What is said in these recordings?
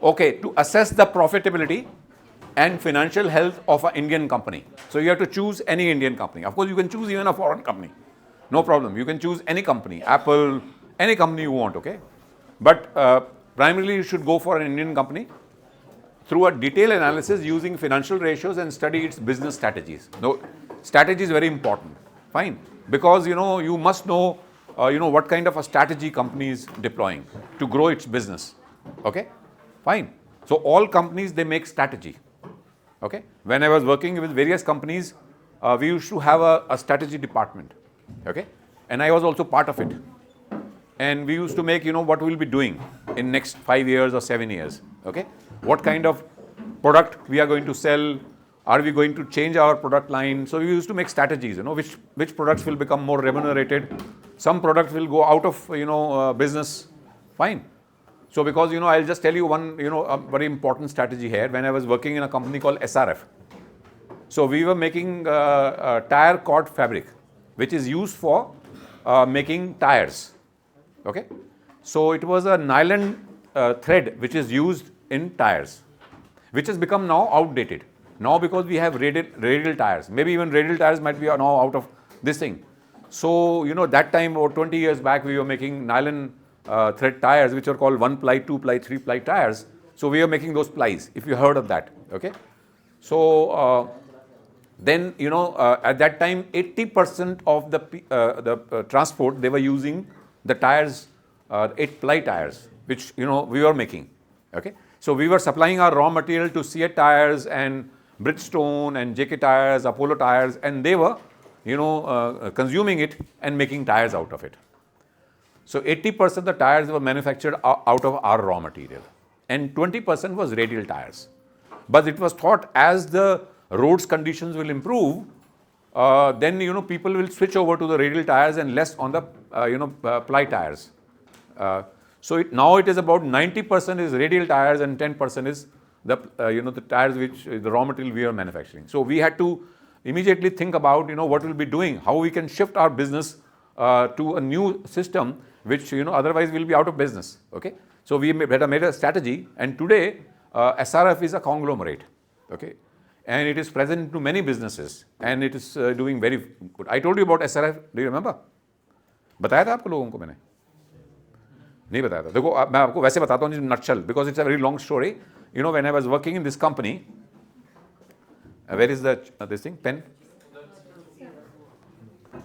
Okay, to assess the profitability and financial health of an Indian company. So you have to choose any Indian company. Of course, you can choose even a foreign company. No problem. You can choose any company, Apple, any company you want, okay? But primarily you should go for an Indian company through a detailed analysis using financial ratios and study its business strategies. No, strategy is very important. Fine. Because, you must know, what kind of a strategy company is deploying to grow its business. Okay? Fine. So all companies, they make strategy. Okay? When I was working with various companies, we used to have a strategy department. Okay? And I was also part of it. And we used to make, what we'll be doing in next 5 years or 7 years. Okay? What kind of product we are going to sell? Are we going to change our product line? So we used to make strategies, which products will become more remunerated. Some products will go out of, business. Fine. So because, I'll just tell you one, a very important strategy here. When I was working in a company called SRF. So we were making tire cord fabric, which is used for making tires. Okay. So it was a nylon thread which is used in tires, which has become now outdated. Now because we have radial tires, maybe even radial tires might be now out of this thing. So, that time or 20 years back, we were making nylon thread tires, which are called 1-ply, 2-ply, 3-ply tires. So we are making those plies, if you heard of that. Okay. So then, at that time, 80% of the transport, they were using the tires, 8-ply tires, which, we were making. Okay. So we were supplying our raw material to Seat tires and Bridgestone and JK tires, Apollo tires, and they were, consuming it and making tires out of it. So 80% of the tires were manufactured out of our raw material, and 20% was radial tires. But it was thought as the roads conditions will improve, then people will switch over to the radial tires and less on the ply tires. So now it is about 90% is radial tires and 10% is the the tires which the raw material we are manufacturing. So we had to immediately think about what we'll be doing, how we can shift our business to a new system which otherwise will be out of business. Okay. So we made a strategy, and today SRF is a conglomerate. Okay. And it is present to many businesses, and it is doing very good. I told you about SRF. Do you remember? बताया था आपको लोगों को मैंने? नहीं बताया था. देखो मैं आपको वैसे बताता हूँ in nutshell because it's a very long story. When I was working in this company, where is this thing? Pen?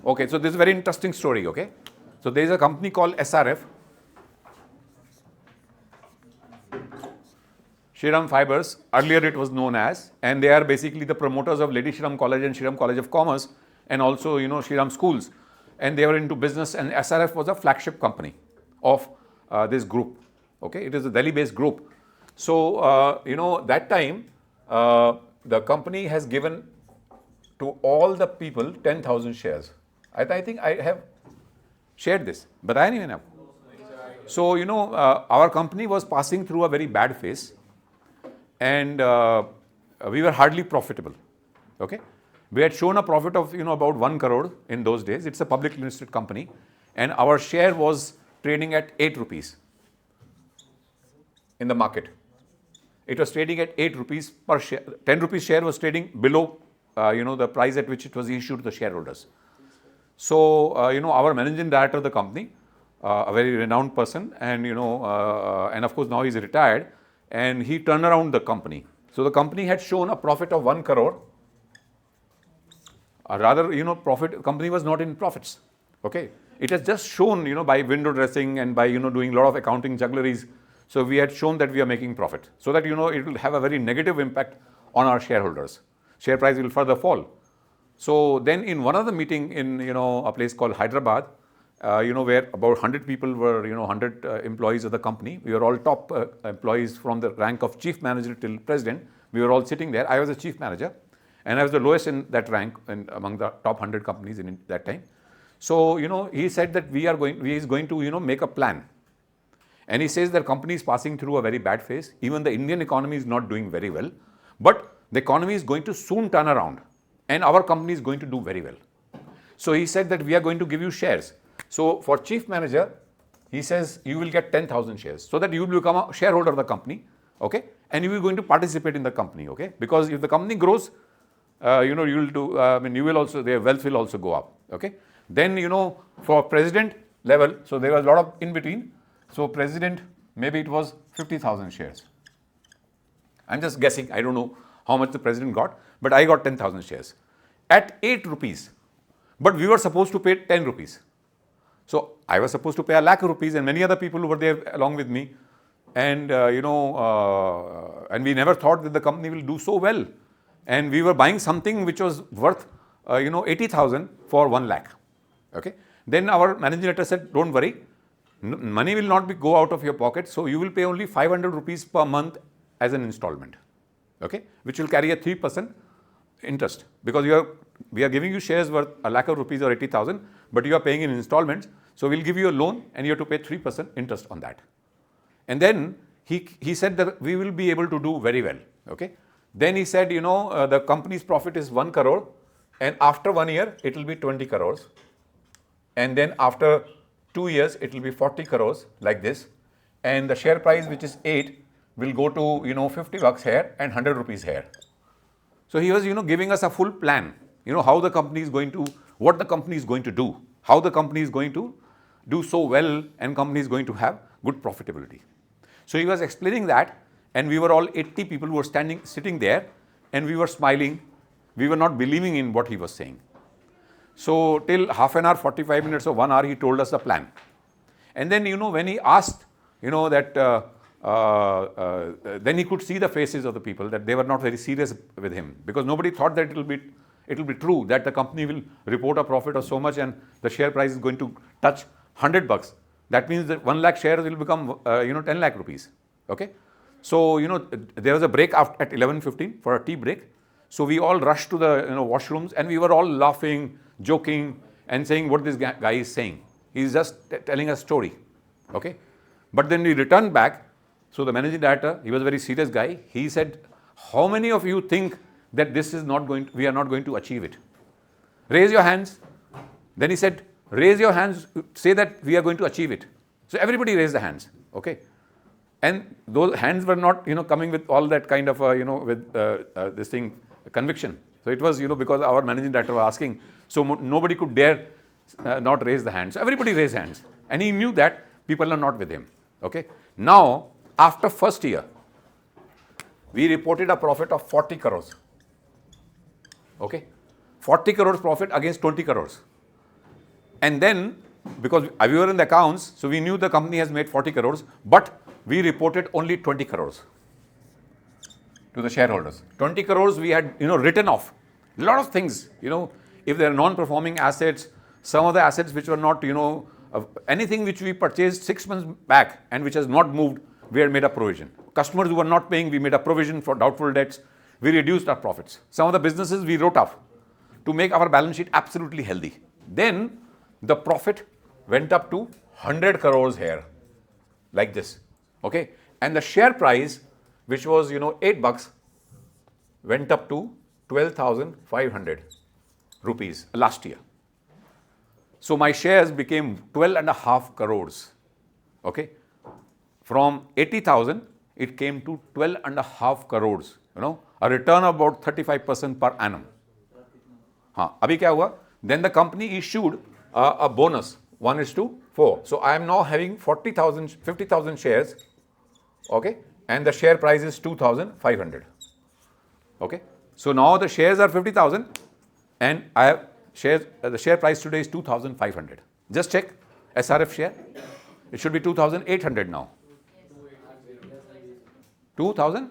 Okay, so this is a very interesting story. Okay, so there is a company called SRF, Shriram Fibers. Earlier it was known as, and they are basically the promoters of Lady Shriram College and Shriram College of Commerce, and also Shriram schools, and they were into business. And SRF was a flagship company of this group. Okay, it is a Delhi-based group. So that time the company has given to all the people 10,000 shares. I think I have shared this, but I didn't even have. So our company was passing through a very bad phase, and we were hardly profitable. Okay, we had shown a profit of about 1 crore in those days. It's a publicly listed company, and our share was trading at 8 rupees in the market. It was trading at 8 rupees per share. 10 rupees share was trading below the price at which it was issued to the shareholders. So our managing director of the company, a very renowned person, and and of course now he's retired, and he turned around the company. So the company had shown a profit of 1 crore. Rather, company was not in profits. Okay, it has just shown by window dressing and by doing a lot of accounting juggleries. So we had shown that we are making profit, so that it will have a very negative impact on our shareholders. Share price will further fall. So then in one of the meeting in a place called Hyderabad, where about 100 people were 100 employees of the company. We were all top employees from the rank of chief manager till president. We were all sitting there. I was the chief manager, and I was the lowest in that rank among the top 100 companies in that time. So he said that he is going to make a plan. And he says that company is passing through a very bad phase. Even the Indian economy is not doing very well. But the economy is going to soon turn around, and our company is going to do very well. So he said that we are going to give you shares. So for chief manager, he says you will get 10,000 shares, so that you will become a shareholder of the company. okay, and you are going to participate in the company, okay, because if the company grows, you will do, you will also, their wealth will also go up, okay. Then, for president level, so there was a lot of in between. So president, maybe it was 50,000 shares. I'm just guessing, I don't know how much the president got, but I got 10,000 shares at 8 rupees. But we were supposed to pay 10 rupees. So I was supposed to pay 1 lakh rupees, and many other people who were there along with me. And, and we never thought that the company will do so well. And we were buying something which was worth, 80,000 for 1 lakh. Okay. Then our managing director said, don't worry, money will not go out of your pocket. So you will pay only 500 rupees per month as an installment, okay, which will carry a 3% interest, because we are giving you shares worth 1 lakh rupees or 80,000, but you are paying in installments. So we'll give you a loan and you have to pay 3% interest on that. And then he said that we will be able to do very well, okay. Then he said, the company's profit is 1 crore, and after 1 year it will be 20 crores. And then after 2 years it will be 40 crores, like this. And the share price, which is 8, will go to 50 bucks here and 100 rupees here. So he was giving us a full plan, how the company is going to, what the company is going to do, how the company is going to do so well, and company is going to have good profitability. So he was explaining that, and we were all 80 people who were sitting there, and we were smiling. We were not believing in what he was saying. So till half an hour, 45 minutes or 1 hour, he told us the plan. And then, when he asked, that then he could see the faces of the people, that they were not very serious with him, because nobody thought that it will be true that the company will report a profit of so much and the share price is going to touch 100 bucks. That means that 1 lakh shares will become 10 lakh rupees. Okay. So there was a break at 11:15 for a tea break. So we all rushed to the washrooms, and we were all laughing, joking, and saying what this guy is saying. He's just telling a story. Okay. But then we returned back. So the managing director, he was a very serious guy. He said, how many of you think that this is not going we are not going to achieve it? Raise your hands. Then he said, raise your hands, say that we are going to achieve it. So everybody raised the hands. Okay. And those hands were not, coming with all that kind of, with this thing, conviction. So it was, because our managing director was asking, so nobody could dare not raise the hands. So everybody raised hands. And he knew that people are not with him. Okay. Now, after first year, we reported a profit of 40 crores. Okay. 40 crores profit against 20 crores. And then, because we were in the accounts, so we knew the company has made 40 crores, but we reported only 20 crores to the shareholders. 20 crores we had, written off. A lot of things, if there are non-performing assets, some of the assets which were not, anything which we purchased 6 months back and which has not moved, we had made a provision. Customers who were not paying, we made a provision for doubtful debts. We reduced our profits. Some of the businesses we wrote off to make our balance sheet absolutely healthy. Then the profit went up to 100 crores here, like this. Okay. And the share price, which was, 8 bucks, went up to 12,500 rupees last year. So my shares became 12.5 crores. Okay. From 80,000, it came to 12.5 crores. A return of about 35% per annum. Abhi kya hua? Then the company issued a bonus, 1:4. So I am now having 50,000 shares. Okay. And the share price is 2,500. Okay. So now the shares are 50,000 and I have shares, the share price today is 2,500. Just check SRF share. It should be 2,800 now. 2,000?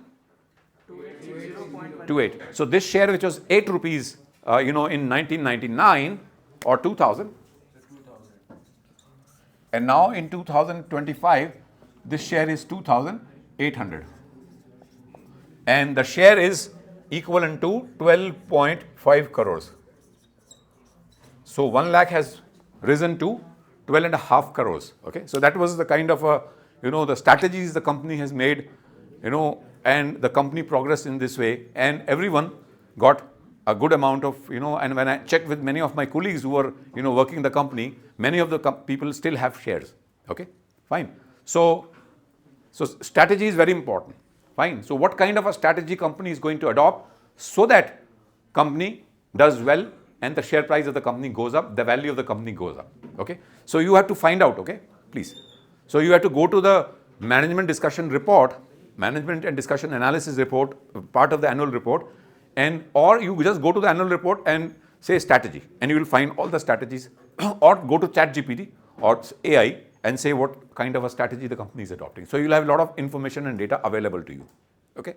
28. So this share, which was 8 rupees, in 1999 or 2000, and now in 2025, this share is 2,800. And the share is equivalent to 12.5 crores. So 1 lakh has risen to 12.5 crores. Okay. So that was the kind of, the strategies the company has made, and the company progressed in this way, and everyone got a good amount of, and when I checked with many of my colleagues who were, working the company, many of the people still have shares. Okay, fine. So strategy is very important. Fine. So what kind of a strategy company is going to adopt so that company does well and the share price of the company goes up, the value of the company goes up. Okay. So you have to find out. Okay, please. So you have to go to the management discussion report, management and discussion analysis report, part of the annual report, and or you just go to the annual report and say strategy, and you will find all the strategies, or go to ChatGPT or AI and say what kind of a strategy the company is adopting. So you'll have a lot of information and data available to you. Okay.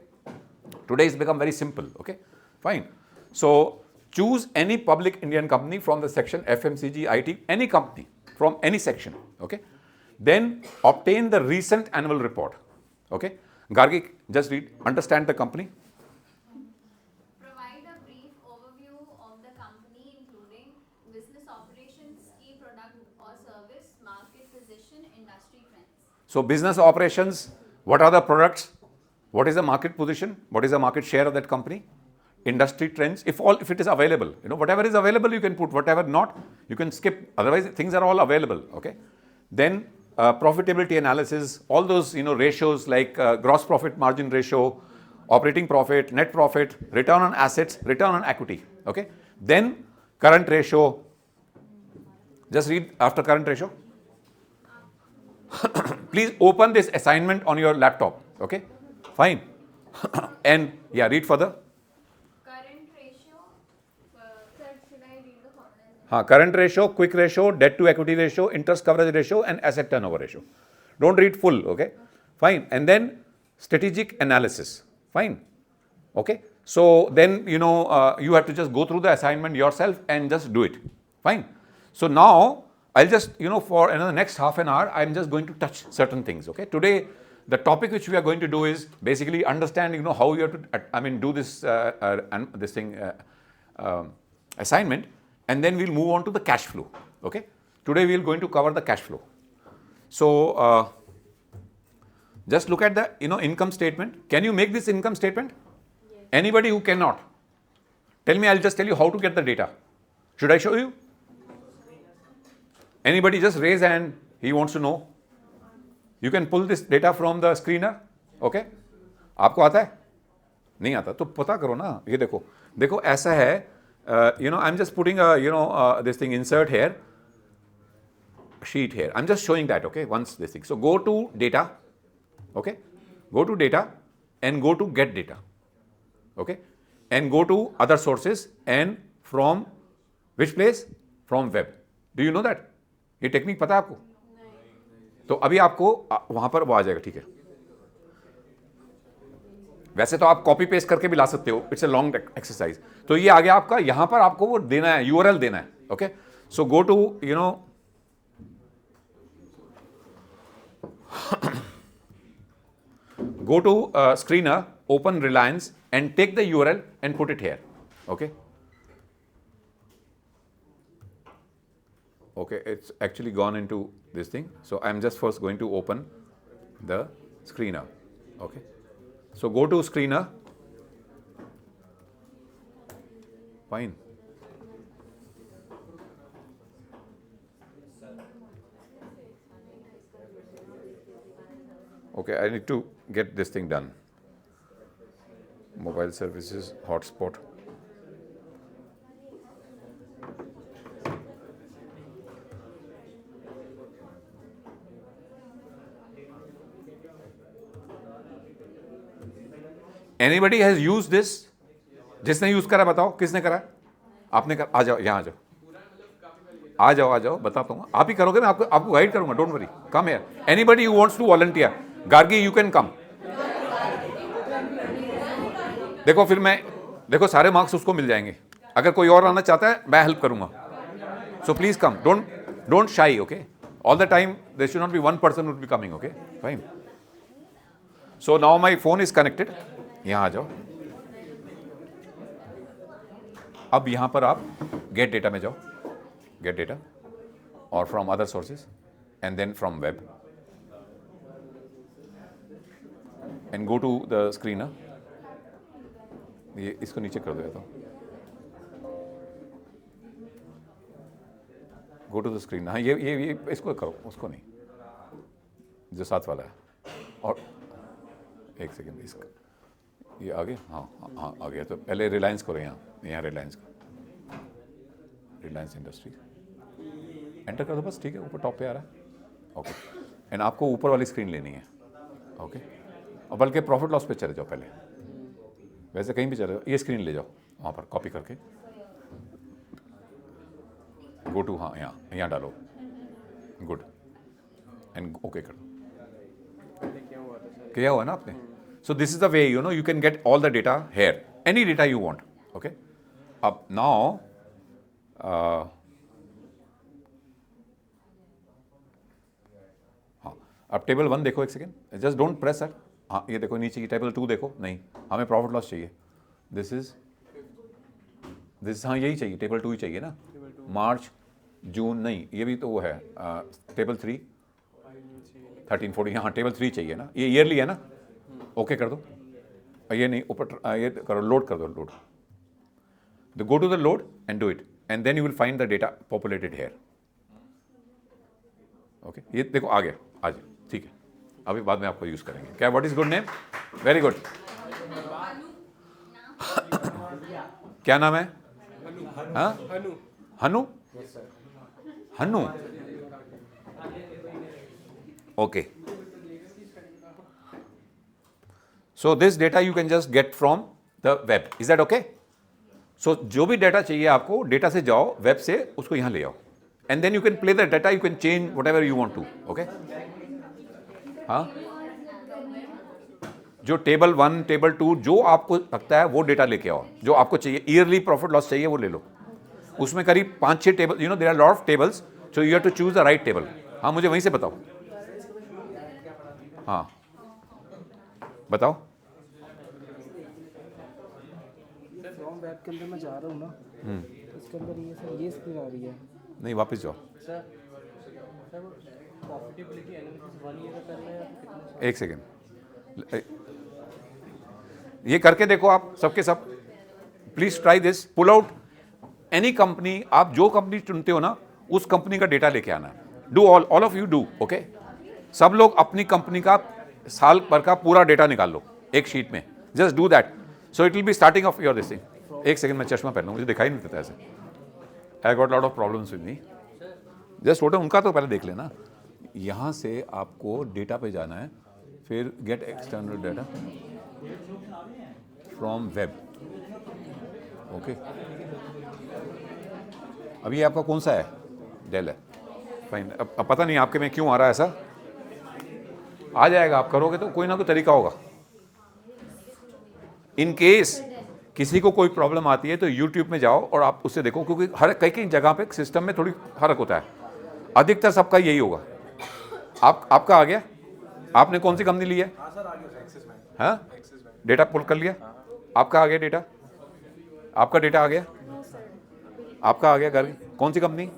Today it's become very simple. Okay. Fine. So choose any public Indian company from the section FMCG, IT, any company from any section. Okay. Then obtain the recent annual report. Okay. Gargi, just read. Understand the company. Provide a brief overview of the company, including business operations, key product or service, market position, industry trends. So business operations, what are the products? What is the market position? What is the market share of that company? Industry trends, if it is available, whatever is available you can put, whatever not you can skip, otherwise things are all available. Okay. Then profitability analysis, all those ratios like gross profit margin ratio, operating profit, net profit, return on assets, return on equity. Okay. Then current ratio, just read after current ratio. Please open this assignment on your laptop. Okay. Fine. And yeah, read further. Current ratio, quick ratio, debt to equity ratio, interest coverage ratio, and asset turnover ratio. Don't read full. Okay. Fine. And then strategic analysis. Fine. Okay. So then you have to just go through the assignment yourself and just do it. Fine. So now I'll just for another next half an hour I'm just going to touch certain things. Okay. Today the topic which we are going to do is basically understand how you have to do this assignment. And then we'll move on to the cash flow. Okay. Today we are going to cover the cash flow. So just look at the income statement. Can you make this income statement? Yes. Anybody who cannot, tell me. I'll just tell you how to get the data. Should I show you? Anybody just raise hand. He wants to know. You can pull this data from the screener. Okay. आपको आता है? नहीं आता तो पता करो ना. ये देखो ऐसा है. I'm just putting this thing insert here, sheet here. I'm just showing that. Okay, once this thing. So go to data. Okay, go to data and go to get data. Okay, and go to other sources and from which place? From web. Do you know that? ये technique पता है आपको? नहीं. तो अभी आपको वहां पर वो आ जाएगा. ठीक है. वैसे तो आप कॉपी पेस्ट करके भी ला सकते हो. It's a long exercise. तो ये आ गया आपका. यहां पर आपको वो देना है, यूआरएल देना है. Okay. So go to go to screener, open Reliance and take the URL and put it here. Okay. Okay, it's actually gone into this thing. So I'm just first going to open the screener. Okay. So go to screener. Fine. Okay, I need to get this thing done. Mobile services, hotspot. Anybody has used this? जिसने use करा बताओ. किसने करा? आपने करा. आ जाओ, यहाँ आ जाओ. आ जाओ, बताता हूँ. आप ही करोगे, मैं आपको गाइड करूंगा. Don't worry. Come here. Anybody who wants to volunteer. Gargi, you can come. देखो फिर देखो सारे मार्क्स उसको मिल जाएंगे. अगर कोई और आना चाहता है मैं हेल्प करूंगा. So please come. Don't shy. Okay. All the time there should not be one person would be coming. Okay. Fine. So now my phone is connected. यहाँ आ जाओ. अब यहां पर आप गेट डेटा में जाओ. Get data or from other sources and then from web and go to the screener. ये इसको नीचे कर दो. तो गो टू द स्क्रीन. हाँ, ये इसको करो, उसको नहीं, जो साथ वाला है. और एक सेकेंड, इसका ये आगे, हाँ हाँ हाँ आ गया। तो पहले रिलायंस करो, यहाँ रिलायंस का, रिलायंस इंडस्ट्री एंटर कर दो बस, ठीक है, ऊपर टॉप पे आ रहा है। ओके, एंड आपको ऊपर वाली स्क्रीन लेनी है। ओके, और बल्कि प्रॉफिट लॉस पे चले जाओ पहले, वैसे कहीं भी चले जाओ, ये स्क्रीन ले जाओ वहाँ पर कॉपी करके, गो टू, हाँ यहाँ डालो, गुड, एंड ओके कर दो। किया हुआ ना आपने? So this is the way, you know, you can get all the data here, any data you want. Okay, अब नाउ हाँ, अब टेबल 1 देखो, एक second, just don't press sir. हाँ ये देखो नीचे की टेबल 2 देखो, नहीं हमें प्रॉफिट लॉस चाहिए, दिस इज हाँ यही चाहिए, टेबल 2 ही चाहिए ना, मार्च जून नहीं, ये भी तो वो है, टेबल 3 13 14, हाँ टेबल 3 चाहिए ना, ये ईयरली है ना। ओके कर दो, ये नहीं ऊपर, ये करो, लोड कर दो, load, go to the load and do it, and then you will find the data populated here. Okay, ये देखो आ गया आज, ठीक है, अभी बाद में आपको यूज करेंगे। क्या, what is good name? Very good. क्या नाम है? हाँ, हनु, हनु, okay. So this data you can just get from the web. Is that okay? So जो भी डेटा चाहिए आपको, डेटा से जाओ वेब से, उसको यहाँ ले आओ, and then you can play the data, you can change whatever you want to. Okay? हाँ, जो टेबल 1, टेबल 2 जो आपको लगता है वो डेटा लेके आओ, जो आपको चाहिए, ईयरली प्रॉफिट लॉस चाहिए वो ले लो। उसमें करीब 5-6 table, you know there are lot of tables, so you have to choose the right table. हाँ मुझे वहीं से बताओ, हाँ बताओ। वेब के अंदर मैं जा रहा हूँ ना, इसके अंदर ये सर ये स्क्रीन आ रही है। नहीं वापस जाओ, सर प्रॉफिटेबिलिटी एनालिसिस 1 ईयर का करना है या कितना? एक सेकेंड, ये करके देखो आप सबके सब, please try this, pull out any company, आप जो कंपनी चुनते हो ना उस कंपनी का डेटा लेके आना है। Do all of you do, okay, सब लोग अपनी कंपनी का साल भर का पूरा डेटा निकाल लो एक शीट में, just do that, so it will be starting of your this thing. एक सेकंड, मैं चश्मा पहनूं, मुझे दिखाई नहीं देता ऐसे, I got lot of problems with me, just photo उनका तो पहले देख लेना। यहाँ से आपको डेटा पे जाना है, फिर gate external data from web. Okay, अभी ये आपका कौन सा है? डेल है, फाइन। अब पता नहीं आपके में क्यों आ रहा है ऐसा, आ जाएगा, आप करोगे तो कोई ना कोई तरीका होगा। इन केस किसी को कोई प्रॉब्लम आती है तो YouTube में जाओ और आप उससे देखो, क्योंकि हर कई जगह पे सिस्टम में थोड़ी फर्क होता है, अधिकतर सबका यही होगा। आपका आ गया? आपने कौन सी कंपनी ली है? हाँ, डेटा पुल कर लिया, आपका आ गया डेटा, आपका डेटा आ गया, आपका आ गया घर, कौन सी कंपनी?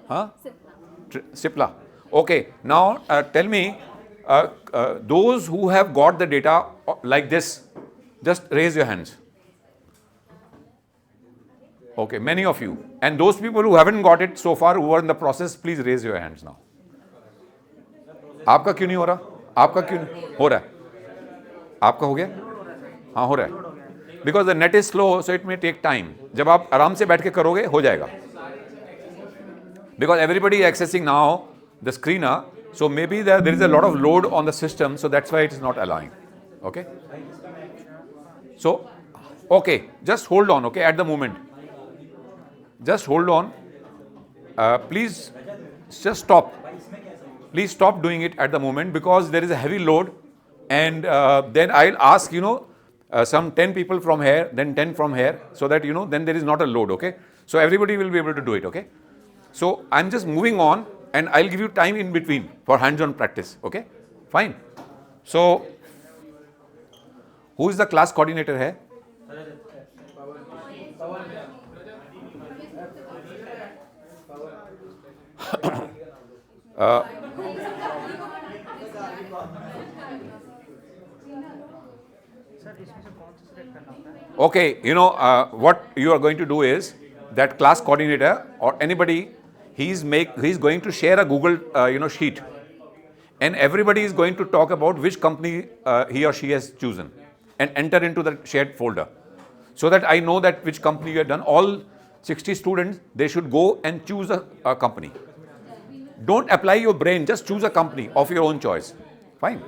हाँ, Cipla. Okay, now tell me, those who have got the data like this, just raise your hands. Okay, many of you, and those people who haven't got it so far, who are in the process, please raise your hands now. आपका क्यों नहीं हो रहा? आपका क्यों नहीं हो रहा है? आपका हो गया? हाँ हो रहा है, because the net is slow, so it may take time. जब आप आराम से बैठ के करोगे हो जाएगा, because everybody is accessing now the screener, so maybe there is a lot of load on the system, so that's why it is not allowing. Okay, so okay, just hold on, okay, at the moment, just hold on, please just stop, please stop doing it at the moment, because there is a heavy load, and then I'll ask, you know, some 10 people from here, then 10 from here, so that, you know, then there is not a load. Okay, so everybody will be able to do it. Okay, so I'm just moving on, and I'll give you time in between for hands-on practice. Okay, fine. So who is the class coordinator here? Okay, you know, what you are going to do is that class coordinator or anybody, he's going to share a Google sheet, and everybody is going to talk about which company he or she has chosen and enter into the shared folder, so that I know that which company you have done. All 60 students, they should go and choose a company. Don't apply your brain, just choose a company of your own choice. Fine.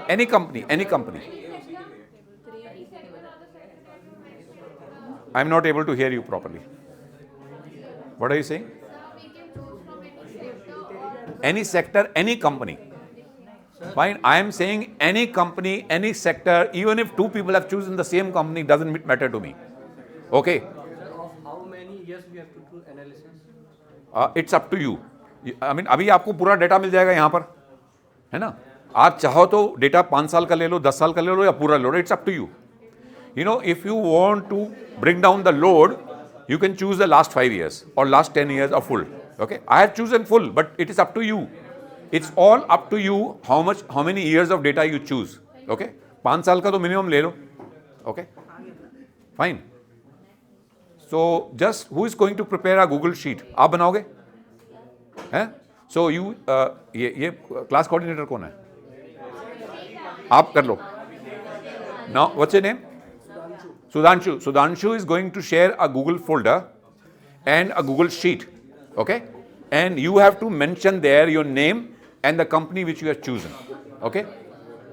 Any company, any company. I'm not able to hear you properly. What are you saying? We can choose from any sector or Any sector, any company. Fine. I am saying any company, any sector, even if two people have chosen the same company, doesn't matter to me. Okay. Sir, of how many years we have to do analysis? It's up to you. I mean, अभी आपको पूरा data मिल जाएगा यहाँ पर, है ना? आप चाहो तो डेटा 5 साल का ले लो, 10 साल का ले लो या पूरा ले लो. It's up to you. You know, if you want to bring down the load, you can choose the last 5 years or last 10 years of full. Okay, I have chosen full, but it is up to you. It's all up to you how many years of data you choose. Okay, 5 साल का तो minimum ले लो. Okay, fine. So just who is going to prepare a Google sheet? आप बनाओगे? हैं? So you ये class coordinator कौन है? आप कर लो. Now what's your name? Sudhanshu. Sudhanshu is going to share a Google folder and a Google sheet. Okay, and you have to mention there your name and the company which you have chosen. Okay,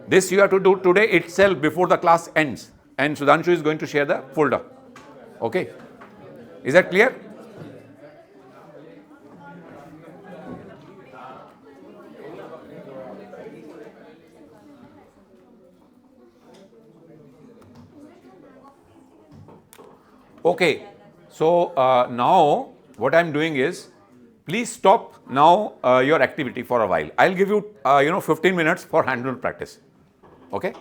this you have to do today itself before the class ends, and Sudhanshu is going to share the folder. Okay, is that clear? Okay, so now what I'm doing is, please stop now your activity for a while. I'll give you 15 minutes for hand-on practice. Okay,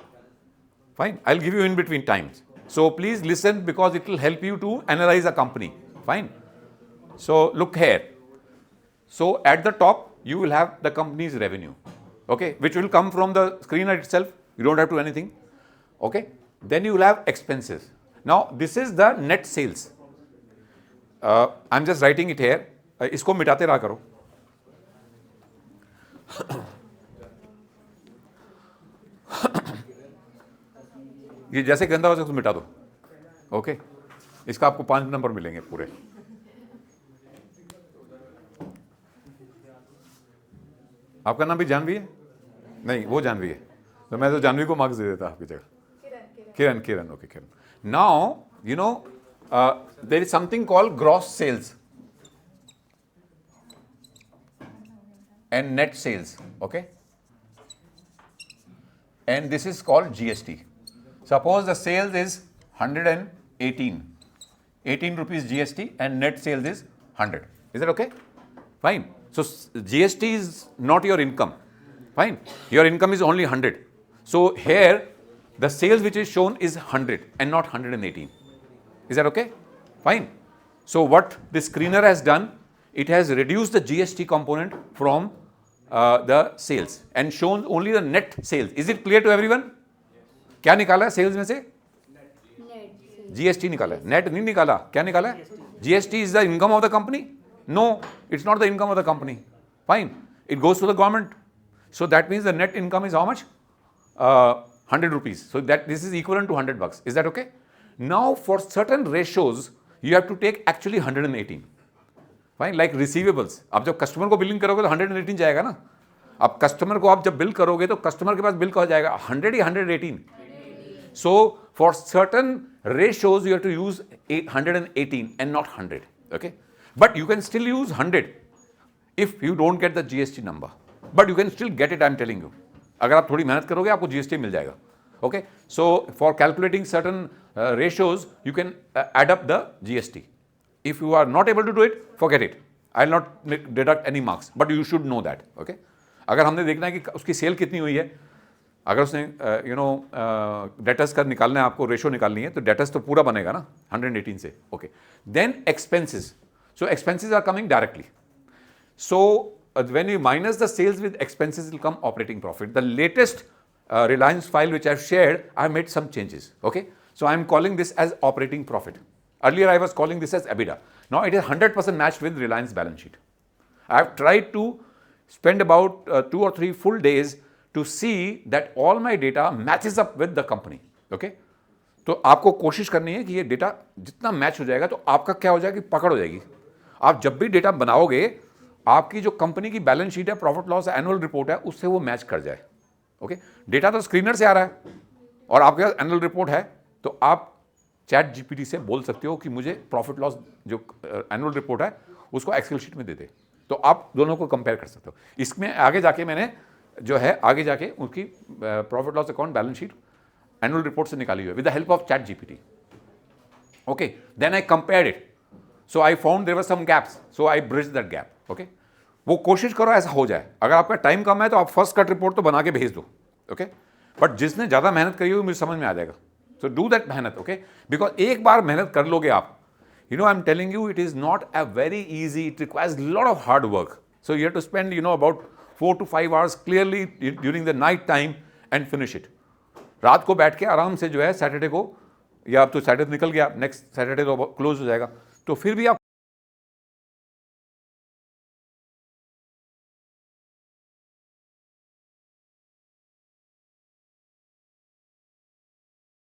fine. I'll give you in between times. So please listen, because it will help you to analyze a company. Fine. So look here. So at the top you will have the company's revenue. Okay, which will come from the screen itself. You don't have to do anything. Okay. Then you will have expenses. Now this is the net sales. I'm just writing it here. इसको मिटाते रहा करो. ये जैसे गंदा हो जाए उसको मिटा दो. ओके, इसका आपको 5 नंबर मिलेंगे पूरे. आपका नाम भी जानवी है? नहीं, वो जानवी है. तो मैं तो जानवी को मार्क्स दे देता आपकी जगह. किरण. Okay, Kiran. Now, there is something called gross sales and net sales. Okay, and this is called GST. Suppose the sales is 118, 18 rupees GST, and net sales is 100. Is that okay? Fine. So GST is not your income. Fine. Your income is only 100. So here the sales which is shown is 100 and not 118. Is that okay? Fine. So what the screener has done, it has reduced the GST component from the sales and shown only the net sales. Is it clear to everyone? क्या निकाला है sales में से? GST निकाला है. Net नहीं निकाला. क्या निकाला है? GST is the income of the company? No, it's not the income of the company. Fine. It goes to the government. So that means the net income is how much? 100 rupees. So that this is equivalent to $100. Is that okay? Now for certain ratios, you have to take actually 118. Fine. Like receivables. आप जब customer को billing करोगे तो 118 जाएगा ना. अब customer को आप जब बिल करोगे तो कस्टमर के पास बिल कहाँ जाएगा? 100 या 118. So for certain ratios, you have to use 118 and not 100. Okay. But you can still use 100 if you don't get the GST number. But you can still get it, I'm telling you. अगर आप थोड़ी मेहनत करोगे आपको GST मिल जाएगा. Okay. So for calculating certain ratios, you can add up the GST. If you are not able to do it, forget it. I'll not deduct any marks. But you should know that. Okay. अगर हमने देखना है कि उसकी cell कितनी हुई है, अगर उसने डेटर्स का निकालना है, आपको रेशो निकालनी है, तो डेटर्स तो पूरा बनेगा ना 118 से. Okay. Then expenses. So expenses are coming directly. So when you minus the sales with expenses, will come operating profit. The latest Reliance file which I've shared, I've made some changes. Okay. So I'm calling this as operating profit. Earlier I was calling this as EBITDA. Now it is 100% matched with Reliance balance sheet. I have tried to spend about 2 or 3 full days to see that all my data matches up with the company. Okay? तो आपको कोशिश करनी है कि ये data जितना match हो जाएगा तो आपका क्या हो जाएगा कि पकड़ हो जाएगी. आप जब भी डेटा बनाओगे आपकी जो कंपनी की बैलेंस शीट है, प्रॉफिट लॉस एनुअल रिपोर्ट है, उससे वो मैच कर जाए. ओके? डेटा तो स्क्रीनर से आ रहा है और आपके पास एनुअल रिपोर्ट है, तो आप चैट जीपीटी से बोल सकते हो कि मुझे प्रॉफिट लॉस जो एनुअल रिपोर्ट है उसको एक्सेल शीट में दे दे. तो आप दोनों को कंपेयर कर सकते हो. इसमें आगे जाके मैंने जो है आगे जाके उनकी profit loss account balance sheet annual report से निकाली हुई है with the help of chat GPT. Okay, then I compared it, so I found there were some gaps, so I bridge that gap. Okay, वो कोशिश करो ऐसा हो जाए. अगर आपका टाइम कम है तो आप फर्स्ट कट रिपोर्ट तो बना के भेज दो. ओके, बट जिसने ज़्यादा मेहनत करी हुई मुझे समझ में आ जाएगा. सो डू दैट मेहनत. ओके, बिकॉज एक बार मेहनत कर लोगे आप, you know, I'm telling you, it is not a very easy, it requires a lot of hard work. So you have to spend, you know, about 4 to 5 hours clearly during the night time and finish it. रात को बैठ के आराम से जो है Saturday को, या अब तो सैटरडे निकल गया, नेक्स्ट सैटरडे तो क्लोज हो जाएगा, तो फिर भी आप